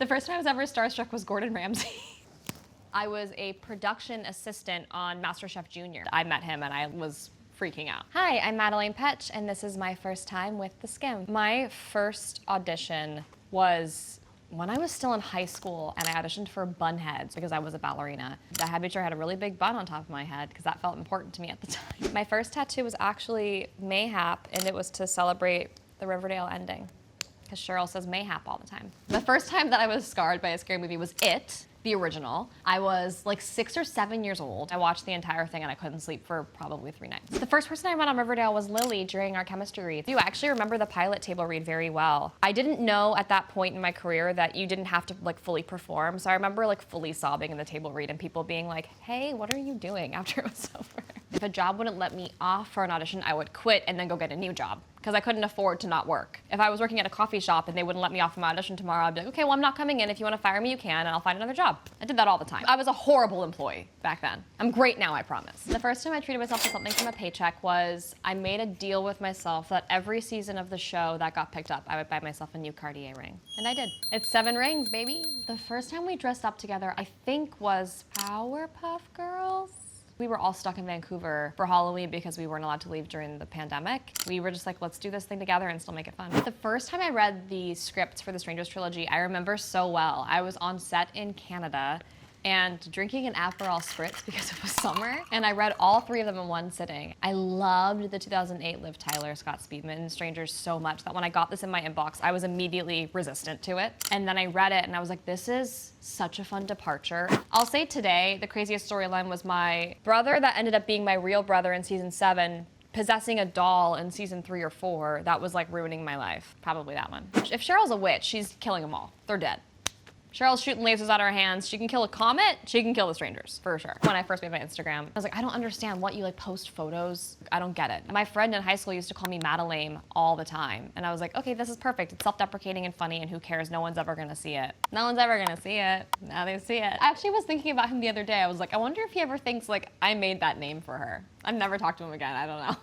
The first time I was ever starstruck was Gordon Ramsay. I was a production assistant on MasterChef Junior. I met him and I was freaking out. Hi, I'm Madelaine Petsch, and this is my first time with The Skim. My first audition was when I was still in high school, and I auditioned for Bunheads because I was a ballerina. I had to make sure I had a really big bun on top of my head because that felt important to me at the time. My first tattoo was actually Mayhap, and it was to celebrate the Riverdale ending because Cheryl says Mayhap all the time. The first time that I was scarred by a scary movie was It, the original. I was like 6 or 7 years old. I watched the entire thing and I couldn't sleep for probably 3 nights. The first person I met on Riverdale was Lily during our chemistry read. I actually remember the pilot table read very well. I didn't know at that point in my career that you didn't have to like fully perform. So I remember like fully sobbing in the table read and people being like, hey, what are you doing after it was over? If a job wouldn't let me off for an audition, I would quit and then go get a new job because I couldn't afford to not work. If I was working at a coffee shop and they wouldn't let me off for my audition tomorrow, I'd be like, okay, well, I'm not coming in. If you want to fire me, you can, and I'll find another job. I did that all the time. I was a horrible employee back then. I'm great now, I promise. The first time I treated myself to something from a paycheck was I made a deal with myself that every season of the show that got picked up, I would buy myself a new Cartier ring. And I did. It's 7 rings, baby. The first time we dressed up together, I think was Powerpuff Girls. We were all stuck in Vancouver for Halloween because we weren't allowed to leave during the pandemic. We were just like, let's do this thing together and still make it fun. The first time I read the script for the Strangers trilogy, I remember so well. I was on set in Canada and drinking an Aperol Spritz because it was summer, and I read all 3 of them in one sitting. I loved the 2008 Liv Tyler, Scott Speedman Strangers so much that when I got this in my inbox, I was immediately resistant to it. And then I read it and I was like, this is such a fun departure. I'll say today, the craziest storyline was my brother that ended up being my real brother in season 7 possessing a doll in season 3 or 4. That was like ruining my life. Probably that one. If Cheryl's a witch, she's killing them all. They're dead. Cheryl's shooting lasers out of her hands. She can kill a comet, she can kill the strangers, for sure. When I first made my Instagram, I was like, I don't understand what you like post photos. I don't get it. My friend in high school used to call me Madelaine all the time. And I was like, okay, this is perfect. It's self-deprecating and funny and who cares? No one's ever gonna see it. No one's ever gonna see it. Now they see it. I actually was thinking about him the other day. I was like, I wonder if he ever thinks like I made that name for her. I've never talked to him again, I don't know.